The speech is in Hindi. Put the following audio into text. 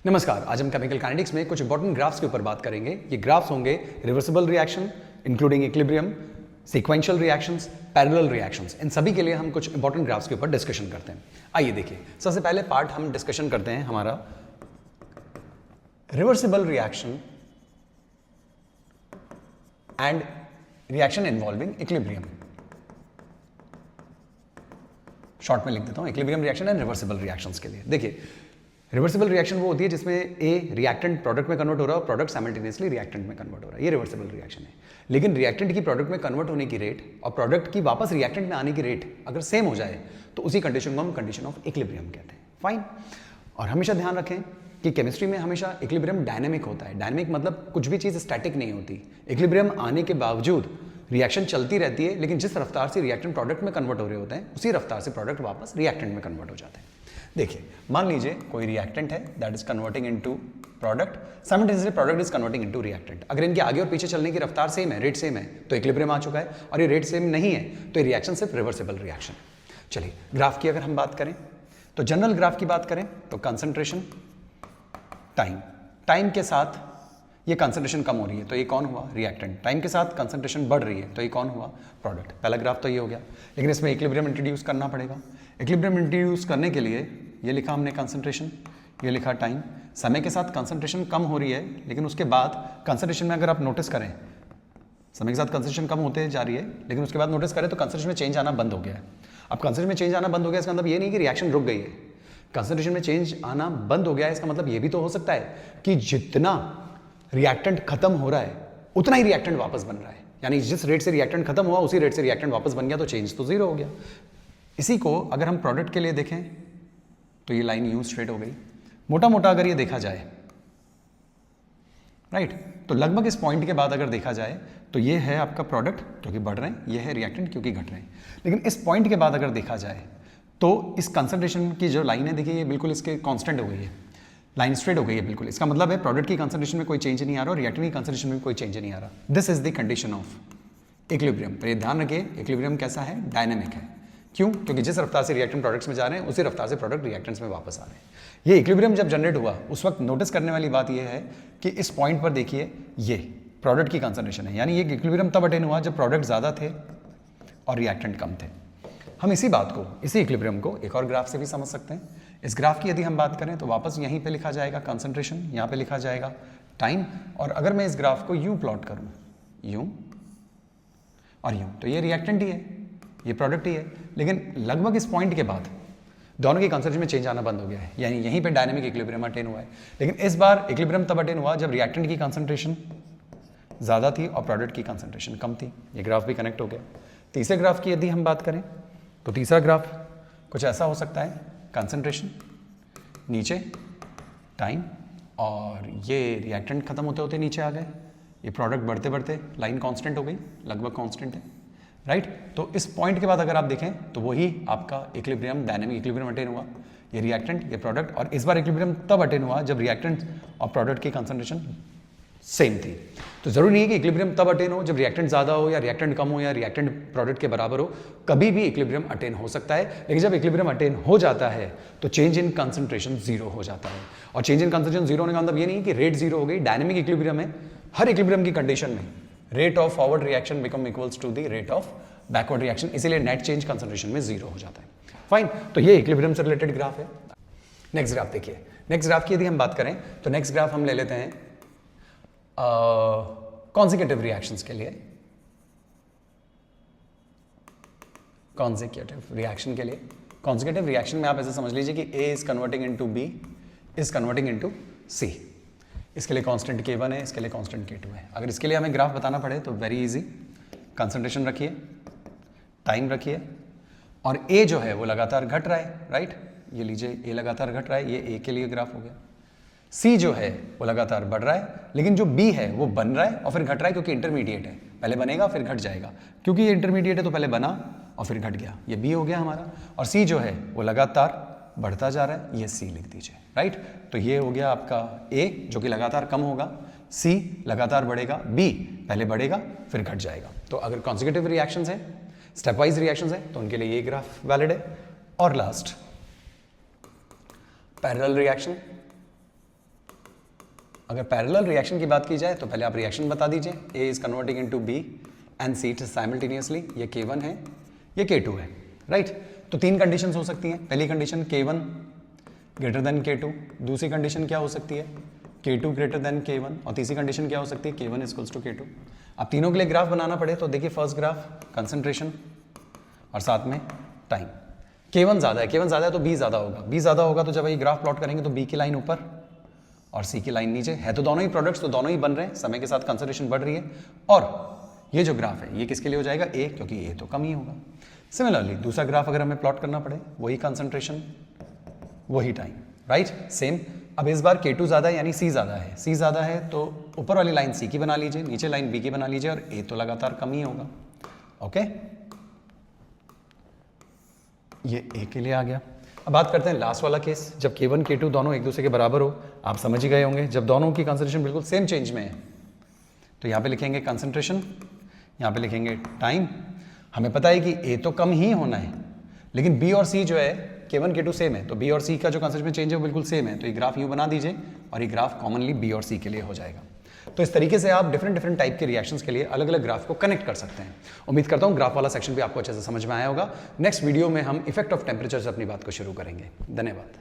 नमस्कार, आज हम केमिकल काइनेटिक्स में कुछ इंपॉर्टेंट ग्राफ्स के ऊपर बात करेंगे। ये ग्राफ्स होंगे reversible reaction including equilibrium, sequential reactions, parallel reactions. इन सभी के लिए हम कुछ इंपॉर्टेंट ग्राफ्स के ऊपर डिस्कशन करते हैं। आइए देखिए, सबसे पहले पार्ट हम डिस्कशन करते हैं हमारा reversible reaction and reaction involving equilibrium. Short में लिख देता हूं, equilibrium reaction and reversible reactions के लिए। देखिए, रिवर्सिबल रिएक्शन वो होती है जिसमें ए रिएक्टेंट प्रोडक्ट में कन्वर्ट हो रहा है और प्रोडक्ट साइमल्टेनियसली रिएक्टेंट में कन्वर्ट हो रहा है। ये रिवर्सिबल रिएक्शन है। लेकिन रिएक्टेंट की प्रोडक्ट में कन्वर्ट होने की रेट और प्रोडक्ट की वापस रिएक्टेंट में आने की रेट अगर सेम हो जाए तो उसी कंडीशन को हम कंडीशन ऑफ इक्विलिब्रियम कहते हैं। फाइन। और हमेशा ध्यान रखें कि केमिस्ट्री में हमेशा इक्विलिब्रियम डायनेमिक होता है। डायनेमिक मतलब कुछ भी चीज़ स्टैटिक नहीं होती। इक्विलिब्रियम आने के बावजूद रिएक्शन चलती रहती है, लेकिन जिस रफ्तार से रिएक्टेंट प्रोडक्ट में कन्वर्ट हो रहे होते हैं उसी रफ्तार से प्रोडक्ट वापस रिएक्टेंट में कन्वर्ट हो जाते हैं। देखिए, मान लीजिए कोई रिएक्टेंट है that is converting into product, simultaneously product is converting into reactant. अगर इनके आगे और पीछे चलने की रफ्तार सेम है, रेट सेम है, तो इक्विलिब्रियम आ चुका है। और ये रेट सेम नहीं है तो ये रिएक्शन सिर्फ रिवर्सिबल रिएक्शन है। चलिए, ग्राफ की अगर हम बात करें तो जनरल ग्राफ की बात करें तो कंसंट्रेशन, टाइम के साथ ये कंसंट्रेशन कम हो रही है तो ये कौन हुआ? रिएक्टेंट। टाइम के साथ कंसंट्रेशन बढ़ रही है तो ये कौन हुआ? प्रोडक्ट। पहला ग्राफ तो ये हो गया, लेकिन इसमें इक्विलिब्रियम इंट्रोड्यूस करना पड़ेगा। इक्विलिब्रियम इंट्रोड्यूस करने के लिए ये लिखा हमने कंसंट्रेशन, ये लिखा टाइम। समय के साथ कंसंट्रेशन कम हो रही है, लेकिन उसके बाद कंसंट्रेशन में अगर आप नोटिस करें, समय के साथ कंसंट्रेशन कम होते जा रही है, लेकिन उसके बाद नोटिस करें तो कंसंट्रेशन में चेंज आना बंद हो गया है। अब कंसंट्रेशन में चेंज आना बंद हो गया, इसका मतलब ये नहीं कि रिएक्शन रुक गई है। कंसंट्रेशन में चेंज आना बंद हो गया है, इसका मतलब ये भी तो हो सकता है कि जितना रिएक्टेंट खत्म हो रहा है उतना ही रिएक्टेंट वापस बन रहा है। यानी जिस रेट से रिएक्टेंट खत्म हुआ उसी रेट से रिएक्टेंट वापस बन गया, तो चेंज तो जीरो हो गया। इसी को अगर हम प्रोडक्ट के लिए देखें तो ये लाइन यूं स्ट्रेट हो गई। मोटा मोटा अगर ये देखा जाए, राइट, तो लगभग इस पॉइंट के बाद अगर देखा जाए तो ये है आपका प्रोडक्ट क्योंकि बढ़ रहे हैं, ये है रिएक्टेंट क्योंकि घट रहे हैं। लेकिन इस पॉइंट के बाद अगर देखा जाए तो इस कंसंट्रेशन की जो लाइन है, देखिए ये बिल्कुल इसके कांस्टेंट हो गई है, लाइन स्ट्रेट हो गई है बिल्कुल। इसका मतलब है प्रोडक्ट की कंसंट्रेशन में कोई चेंज नहीं आ रहा और रिएक्टेंट की कंसंट्रेशन में कोई चेंज नहीं आ रहा। This is the condition of equilibrium. तो ये ध्यान रखिए, इक्विलिब्रियम कैसा है? डायनेमिक है। क्यों? क्योंकि जिस रफ्तार से रिएक्टेंट प्रोडक्ट्स में जा रहे हैं उसी रफ्तार से प्रोडक्ट रिएक्टेंट्स में वापस आ रहे हैं। ये इक्विलिब्रियम जब जनरेट हुआ उस वक्त नोटिस करने वाली बात यह है कि इस पॉइंट पर देखिए ये प्रोडक्ट की कंसंट्रेशन है, यानी ये इक्विलिब्रियम तब अटेन हुआ जब प्रोडक्ट ज़्यादा थे और रिएक्टेंट कम थे। हम इसी बात को, इसी इक्विलिब्रियम को एक और ग्राफ से भी समझ सकते हैं। इस ग्राफ की यदि हम बात करें तो वापस यहीं पे लिखा जाएगा कंसंट्रेशन, यहाँ पे लिखा जाएगा टाइम। और अगर मैं इस ग्राफ को यूं प्लॉट करूं, यूं और यूं, तो ये रिएक्टेंट ही है, ये प्रोडक्ट ही है। लेकिन लगभग इस पॉइंट के बाद दोनों की कंसंट्रेशन में चेंज आना बंद हो गया है, यानी यहीं पे डायनेमिक इक्विलिब्रियम अटेन हुआ है। लेकिन इस बार इक्विलिब्रियम तब अटेन हुआ जब रिएक्टेंट की कंसंट्रेशन ज़्यादा थी और प्रोडक्ट की कंसंट्रेशन कम थी। ये ग्राफ भी कनेक्ट हो गया। तीसरे ग्राफ की यदि हम बात करें तो तीसरा ग्राफ कुछ ऐसा हो सकता है, कंसंट्रेशन नीचे, टाइम, और ये रिएक्टेंट खत्म होते होते नीचे आ गए, ये प्रोडक्ट बढ़ते बढ़ते लाइन कांस्टेंट हो गई, लगभग कांस्टेंट है, राइट। तो इस पॉइंट के बाद अगर आप देखें तो वही आपका इक्विलिब्रियम, डायनेमिक इक्विलिब्रियम अटेन हुआ। ये रिएक्टेंट, ये प्रोडक्ट, और इस बार इक्विलिब्रियम तब अटेन हुआ जब रिएक्टेंट और प्रोडक्ट की कंसंट्रेशन सेम थी। तो जरूरी नहीं है कि इक्विलिब्रियम तब अटेन हो जब रिएक्टेंट ज़्यादा हो या रिएक्टेंट कम हो या रिएक्टेंट प्रोडक्ट के बराबर हो। कभी भी इक्विलिब्रियम अटेन हो सकता है, लेकिन जब इक्विलिब्रियम अटेन हो जाता है तो चेंज इन कंसंट्रेशन जीरो हो जाता है। और चेंज इन कंसंट्रेशन जीरो होने का मतलब ये नहीं कि रेट जीरो हो गई। डायनेमिक इक्विलिब्रियम है, हर इक्विलिब्रियम की कंडीशन में rate of forward reaction become equals to the rate of backward reaction, इसीलिए नेट चेंज कंसंट्रेशन में जीरो हो जाता है। फाइन। तो ये इक्विलिब्रियम से रिलेटेड ग्राफ है। नेक्स्ट ग्राफ देखिए, नेक्स्ट ग्राफ की यदि हम बात करें तो नेक्स्ट ग्राफ हम ले लेते हैं कॉन्जिक्यूटिव रिएक्शंस के लिए। कॉन्जिक्यूटिव रिएक्शन के लिए, कॉन्जिक्यूटिव रिएक्शन में आप ऐसे समझ लीजिए कि A is converting into B is converting into C। इसके लिए कांस्टेंट K1 है, इसके लिए कांस्टेंट K2 है। अगर इसके लिए हमें ग्राफ बताना पड़े तो वेरी इजी, कंसंट्रेशन रखिए, टाइम रखिए, और A जो है वो लगातार घट रहा है, राइट। ये लीजिए A लगातार घट रहा है, ये A के लिए ग्राफ हो गया। C जो है वो लगातार बढ़ रहा है, लेकिन जो B है वो बन रहा है और फिर घट रहा है क्योंकि इंटरमीडिएट है, पहले बनेगा फिर घट जाएगा। क्योंकि ये इंटरमीडिएट है तो पहले बना और फिर घट गया, ये B हो गया हमारा। और C जो है वो लगातार बढ़ता जा रहा है, ये C लिख दीजिए, राइट। तो ये हो गया आपका A जो कि लगातार कम होगा, C लगातार बढ़ेगा, B पहले बढ़ेगा फिर घट जाएगा। तो अगर कॉन्जिक्यूटिव रिएक्शंस है, स्टेप वाइज रिएक्शंस है, तो उनके लिए ये ग्राफ वैलिड है। और लास्ट पैरेलल रिएक्शन, अगर पैरेलल रिएक्शन की बात की जाए तो पहले आप रिएक्शन बता दीजिए, A is converting into B and C simultaneously, ये K1 है, ये K2 है, राइट। तो तीन कंडीशंस हो सकती हैं। पहली condition K1 greater than K2, दूसरी कंडीशन क्या हो सकती है K2 ग्रेटर देन K1, और तीसरी कंडीशन क्या हो सकती है K1 इक्वल्स टू K2। अब तीनों के लिए ग्राफ बनाना पड़े तो देखिए फर्स्ट ग्राफ कंसंट्रेशन और साथ में टाइम। K1 ज़्यादा है, K1 ज़्यादा है तो B ज़्यादा होगा, B ज़्यादा होगा तो जब ये ग्राफ प्लॉट करेंगे तो B की लाइन ऊपर और C की लाइन नीचे है, तो दोनों ही प्रोडक्ट्स तो दोनों ही बन रहे हैं, समय के साथ कंसंट्रेशन बढ़ रही है। और ये जो ग्राफ है ये किसके लिए हो जाएगा A, क्योंकि A तो कम ही होगा। सिमिलरली दूसरा ग्राफ अगर हमें प्लॉट करना पड़े, वही कंसंट्रेशन वही टाइम, राइट, सेम। अब इस बार K2 ज़्यादा है यानी C ज़्यादा है, C ज़्यादा है तो ऊपर वाली लाइन C की बना लीजिए, नीचे लाइन B की बना लीजिए, और A तो लगातार कम ही होगा। ओके, ये A के लिए आ गया। अब बात करते हैं लास्ट वाला केस, जब K1 K2 दोनों एक दूसरे के बराबर हो। आप समझ ही गए होंगे, जब दोनों की कंसंट्रेशन बिल्कुल सेम चेंज में है तो यहाँ पे लिखेंगे कंसंट्रेशन, यहाँ पे लिखेंगे टाइम। हमें पता है कि A तो कम ही होना है, लेकिन B और C जो है K1 K2 सेम है, तो B और C का जो कंसंट्रेशन चेंज है वो बिल्कुल सेम है, तो ये ग्राफ यूँ बना दीजिए और ये ग्राफ कॉमनली B और C के लिए हो जाएगा। तो इस तरीके से आप डिफरेंट टाइप के रिएक्शंस के लिए अलग अलग ग्राफ को कनेक्ट कर सकते हैं। उम्मीद करता हूँ ग्राफ वाला सेक्शन भी आपको अच्छे से समझ में आया होगा। नेक्स्ट वीडियो में हम इफेक्ट ऑफ टेम्परेचर से अपनी बात को शुरू करेंगे। धन्यवाद।